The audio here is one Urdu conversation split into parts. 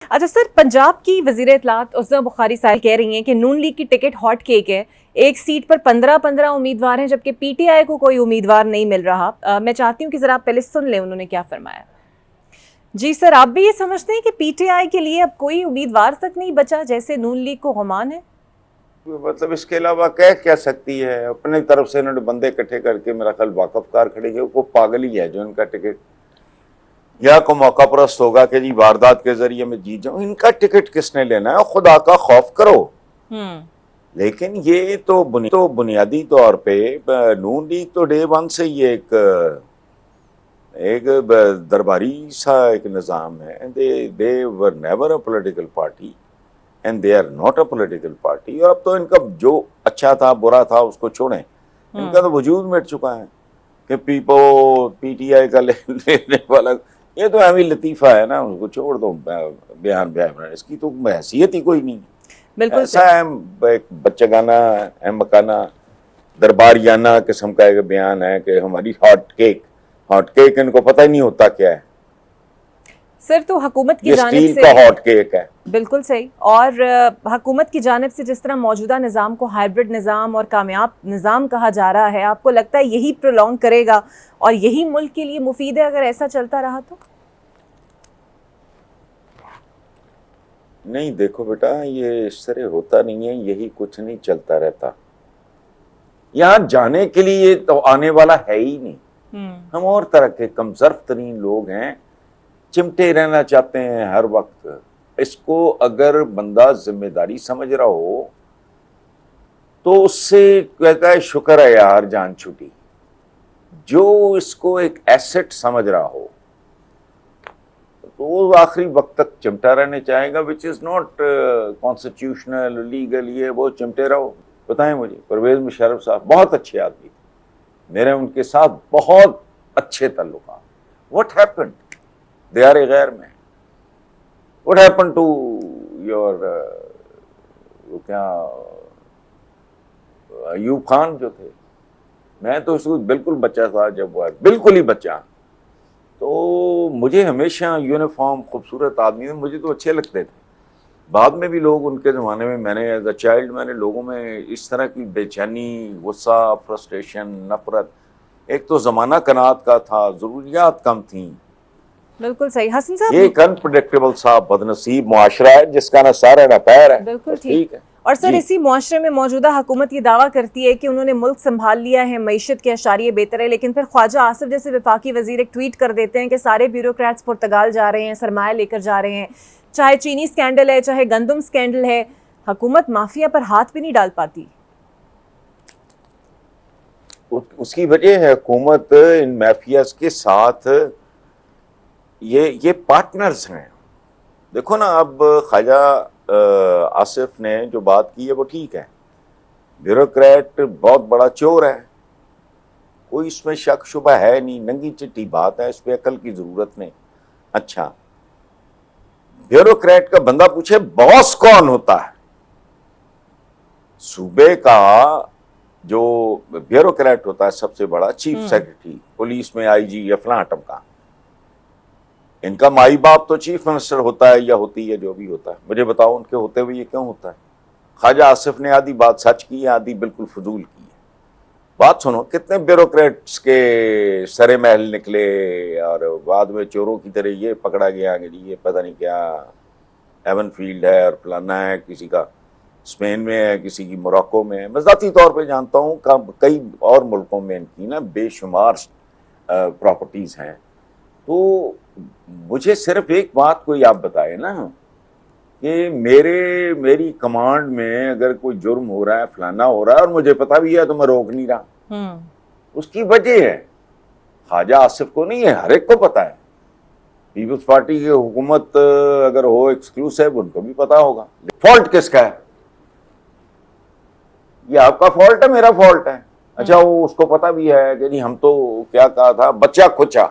اچھا سر، پنجاب کی وزیر اطلاعات عزما بخاری صاحب کہہ رہی ہیں کہ نون لیگ کی ٹکٹ ہاٹ کیک ہے، ایک سیٹ پر 15 امیدوار ہیں جبکہ پی ٹی آئی کو کوئی امیدوار نہیں مل رہا۔ میں چاہتی ہوں کہ ذرا آپ پہلے سن لیں انہوں نے کیا فرمایا۔ جی سر، آپ بھی یہ سمجھتے ہیں کہ پی ٹی آئی کے لیے اب کوئی امیدوار تک نہیں بچا جیسے نون لیگ کو غمان ہے؟ مطلب اس کے علاوہ کہہ سکتی ہے؟ اپنے طرف سے انہوں نے بندے اکٹھے کر کے میرا خیال واقف کار کھڑے گئے، وہ پاگل ہی ہے جو ان کا ٹکٹ یا کو موقع پرست ہوگا کہ جی واردات کے ذریعے میں جیت جاؤں۔ ان کا ٹکٹ کس نے لینا ہے؟ خدا کا خوف کرو۔ لیکن یہ تو بنیادی طور پہ نون لیگ تو ڈے ون سے یہ ایک درباری سا ایک نظام ہے۔ they were never a political party and they are not a political party۔ اور اب تو ان کا جو اچھا تھا برا تھا اس کو چھوڑیں، ان کا تو وجود مٹ چکا ہے کہ پی ٹی آئی کا لینے والا یہ تو اہم لطیفہ ہے نا، اس کو چھوڑ دو، بیان اس کی تو حیثیت ہی کوئی نہیں۔ بالکل ایسا ایک بچگانہ احمقانہ درباریانہ قسم کا ایک بیان ہے کہ ہماری ہاٹ کیک ان کو پتہ ہی نہیں ہوتا کیا ہے۔ سر تو حکومت کی یہ جانب اسٹیل سے کا ہاٹ کیک ہے۔ بالکل صحیح، اور حکومت کی جانب سے جس طرح موجودہ نظام کو ہائیبرڈ نظام اور کامیاب نظام کہا جا رہا ہے، آپ کو لگتا ہے یہی پرولونگ کرے گا اور یہی ملک کے لیے مفید ہے اگر ایسا چلتا رہا تو؟ نہیں دیکھو بیٹا، یہ اس طرح ہوتا نہیں ہے، یہی کچھ نہیں چلتا رہتا۔ یہاں جانے کے لیے تو آنے والا ہے ہی نہیں۔ ہم اور طرح کے کم ظرف ترین لوگ ہیں، چمٹے رہنا چاہتے ہیں ہر وقت۔ اس کو اگر بندہ ذمہ داری سمجھ رہا ہو تو اس سے کہتا ہے شکر ہے یار جان چھٹی۔ جو اس کو ایک ایسٹ سمجھ رہا ہو تو وہ آخری وقت تک چمٹا رہنے چاہے گا، وچ از ناٹ کانسٹیٹیوشنل لیگل۔ یہ وہ چمٹے رہو۔ بتائیں مجھے، پرویز مشرف صاحب بہت اچھے آدمی تھے، میرے ان کے ساتھ بہت اچھے تعلقات۔ What happened? دے آر اے غیر مین۔ واٹ ہیپن ٹو یور کیا ایوب خان جو تھے؟ میں تو اس کو بالکل بچہ تھا جب وہ بالکل ہی بچہ، تو مجھے ہمیشہ یونیفارم خوبصورت آدمی تھے، مجھے تو اچھے لگتے تھے۔ بعد میں بھی لوگ ان کے زمانے میں، میں نے ایز اے چائلڈ میں نے لوگوں میں اس طرح کی بے چینی، غصہ، فرسٹریشن، نفرت، ایک تو زمانہ کنات کا تھا، ضروریات کم تھیں۔ بالکل صحیح حسن صاحب، یہ ایک انپریڈکٹیبل سا بدنصیب معاشرہ ہے جس کا نہ سر ہے نہ پیر ہے۔ بالکل ٹھیک ہے۔ اور سر اسی معاشرے میں موجودہ حکومت یہ دعویٰ کرتی ہے کہ انہوں نے ملک سنبھال لیا ہے، معیشت کے اشاریے بہتر ہے، لیکن پھر خواجہ آصف جیسے وفاقی وزیر ایک ٹویٹ کر دیتے ہیں کہ سارے بیوروکریٹس پرتگال جا رہے ہیں، سرمایہ لے کر جا رہے ہیں، چاہے چینی سکینڈل ہے چاہے گندم سکینڈل ہے، حکومت مافیا پر ہاتھ بھی نہیں ڈال پاتی۔ اس کی وجہ ہے حکومت ان مافیاز کے ساتھ یہ پارٹنرز ہیں۔ دیکھو نا، اب خواجہ آصف نے جو بات کی ہے وہ ٹھیک ہے، بیوروکریٹ بہت بڑا چور ہے، کوئی اس میں شک شبہ ہے نہیں، ننگی چٹی بات ہے، اس پہ عقل کی ضرورت نہیں۔ اچھا، بیوروکریٹ کا بندہ پوچھے باس کون ہوتا ہے؟ صوبے کا جو بیوروکریٹ ہوتا ہے سب سے بڑا چیف سیکرٹری، پولیس میں آئی جی یا فلاں ٹم کا، ان کا مائی باپ تو چیف منسٹر ہوتا ہے یا ہوتی ہے، جو بھی ہوتا ہے۔ مجھے بتاؤ ان کے ہوتے ہوئے یہ کیوں ہوتا ہے؟ خواجہ آصف نے آدھی بات سچ کی ہے، آدھی بالکل فضول کی ہے۔ بات سنو، کتنے بیوروکریٹس کے سرے محل نکلے اور بعد میں چوروں کی طرح یہ پکڑا گیا کہ یہ پتہ نہیں کیا ایون فیلڈ ہے اور فلانا ہے، کسی کا اسپین میں ہے، کسی کی موراکو میں ہے۔ میں ذاتی طور پہ جانتا ہوں کئی اور ملکوں میں ان کی نا بے شمار پراپرٹیز ہیں۔ تو مجھے صرف ایک بات کوئی آپ بتائے نا کہ میری کمانڈ میں اگر کوئی جرم ہو رہا ہے، فلانا ہو رہا ہے، اور مجھے پتا بھی ہے تو میں روک نہیں رہا، اس کی وجہ ہے خواجہ آصف کو نہیں ہے، ہر ایک کو پتا ہے۔ پیپلز پارٹی کی حکومت اگر ہو ایکسکلوسیو، ان کو بھی پتا ہوگا۔ فالٹ کس کا ہے؟ یہ آپ کا فالٹ ہے، میرا فالٹ ہے؟ اچھا، وہ اس کو پتا بھی ہے کہ نہیں، ہم تو کیا کہا تھا، بچہ کھچا،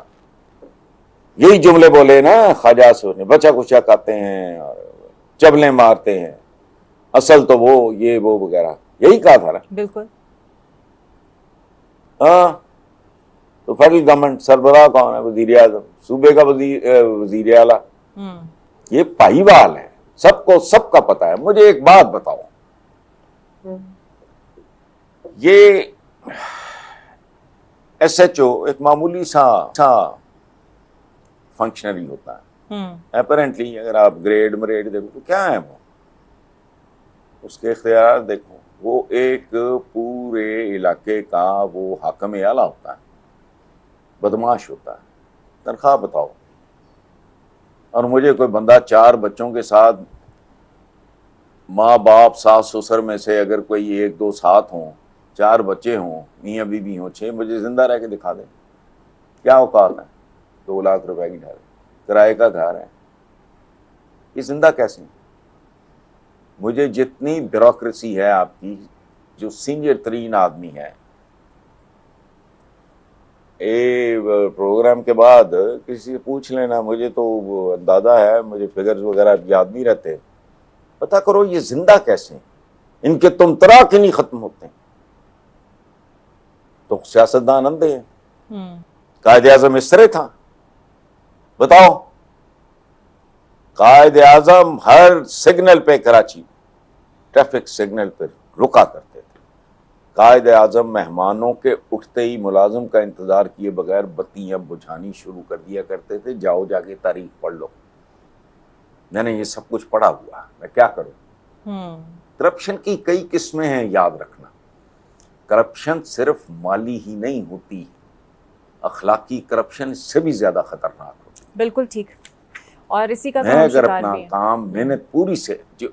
یہی جملے بولے نا خواجہ آصف نے، بچہ کھچا کہتے ہیں اور چبلیں مارتے ہیں، اصل تو وہ یہ وہ وغیرہ، یہی کہا تھا نا۔ بالکل۔ ہاں، تو فیڈرل گورنمنٹ سربراہ کون ہے؟ وزیر اعظم، صوبے کا وزیر اعلیٰ۔ یہ پاہیوال ہے, سب کو سب کا پتا ہے. مجھے ایک بات بتاؤ, یہ ایس ایچ او ایک معمولی سا فنکشنری ہوتا ہے. اپیرنٹلی اگر آپ گریڈ مریڈ دیکھو تو کیا ہے وہ, اس کے اختیار دیکھو, وہ ایک پورے علاقے کا وہ حاکم اعلیٰ ہوتا ہے, بدماش ہوتا ہے. تنخواہ بتاؤ, اور مجھے کوئی بندہ 4 بچوں کے ساتھ, ماں باپ ساس سسر میں سے اگر کوئی 1-2 ساتھ ہوں, 4 بچے ہوں, میاں بیوی ہوں, 6, مجھے زندہ رہ کے دکھا دیں کیا اوقات ہے. 2 لاکھ روپے کی گھر, کرائے کا گھر ہے, یہ زندہ کیسے ہیں؟ مجھے جتنی بیوروکریسی ہے آپ کی, جو سینئر ترین آدمی ہے, پروگرام کے بعد کسی سے پوچھ لینا, مجھے تو وہ اندازہ ہے, مجھے فگرز وغیرہ یاد نہیں رہتے, پتا کرو یہ زندہ کیسے ہیں, ان کے تم تراک ہی نہیں ختم ہوتے ہیں. تو سیاستدان اندھے ہیں. قائد اعظم اس طرح تھا, بتاؤ, قائد اعظم ہر سگنل پہ, کراچی ٹریفک سگنل پہ رکا کرتے تھے. قائد اعظم مہمانوں کے اٹھتے ہی ملازم کا انتظار کیے بغیر بتیاں بجھانی شروع کر دیا کرتے تھے. جاؤ جا کے تاریخ پڑھ لو, میں نے یہ سب کچھ پڑھا ہوا, میں کیا کروں. کرپشن کی کئی قسمیں ہیں, یاد رکھنا. کرپشن صرف مالی ہی نہیں ہوتی, اخلاقی کرپشن اس سے بھی زیادہ خطرناک ہوتی. بالکل ٹھیک, اور اسی کا تو میں ہم اگر شکار اپنا بھی ہیں. کام محنت پوری سے جو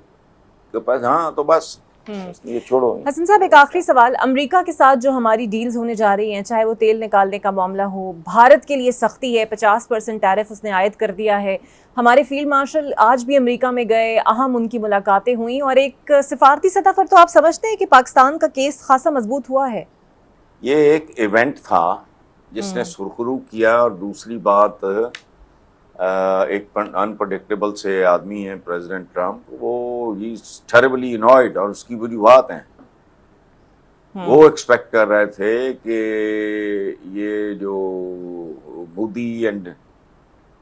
کے پاس, ہاں تو بس یہ چھوڑو. حسن صاحب, ایک آخری سوال. امریکہ کے ساتھ جو ہماری ڈیلز ہونے جا رہی ہیں, چاہے وہ تیل نکالنے کا معاملہ ہو, بھارت کے لیے سختی ہے, 50% ٹیرف اس نے عائد کر دیا ہے. ہمارے فیلڈ مارشل آج بھی امریکہ میں گئے, اہم ان کی ملاقاتیں ہوئیں, اور ایک سفارتی سطح پر تو آپ سمجھتے ہیں کہ پاکستان کا کیس خاصا مضبوط ہوا ہے. یہ ایک ایونٹ تھا جس نے سرخرو کیا, اور دوسری بات ایک انپریڈکٹیبل سے آدمی ہے پریزیڈنٹ ٹرمپ, وہ ٹیریبلی انوائڈ, اور اس کی وجوہات ہیں. وہ ایکسپیکٹ کر رہے تھے کہ یہ جو مودی اینڈ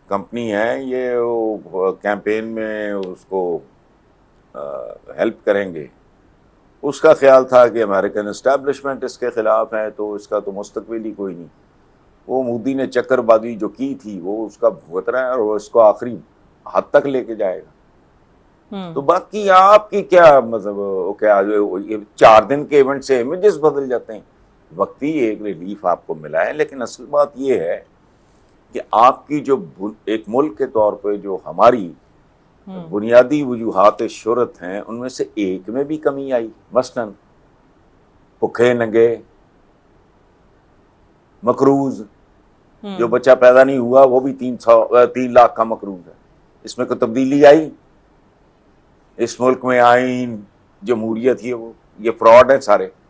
کمپنی ہے, یہ کیمپین میں اس کو ہیلپ کریں گے. اس کا خیال تھا کہ امریکن اسٹیبلشمنٹ اس کے خلاف ہے, تو اس کا تو مستقبل ہی کوئی نہیں. وہ مودی نے چکر بازی جو کی تھی وہ اس کا بھگت رہا ہے, اور وہ اس کو آخری حد تک لے کے جائے گا. تو باقی آپ کی کیا مطلب, کیا 4 دن کے ایونٹ سے امیجز بدل جاتے ہیں, وقتی ایک ریلیف آپ کو ملا ہے. لیکن اصل بات یہ ہے کہ آپ کی جو ایک ملک کے طور پہ جو ہماری بنیادی وجوہات شہرت ہیں, ان میں سے ایک میں بھی کمی آئی. مثلاً بھوکے ننگے مقروض, جو بچہ پیدا نہیں ہوا وہ بھی 3 لاکھ کا مقروض ہے. اس میں کوئی تبدیلی آئی؟ اس ملک میں آئین جمہوریت ہی وہ, یہ فراڈ ہیں سارے.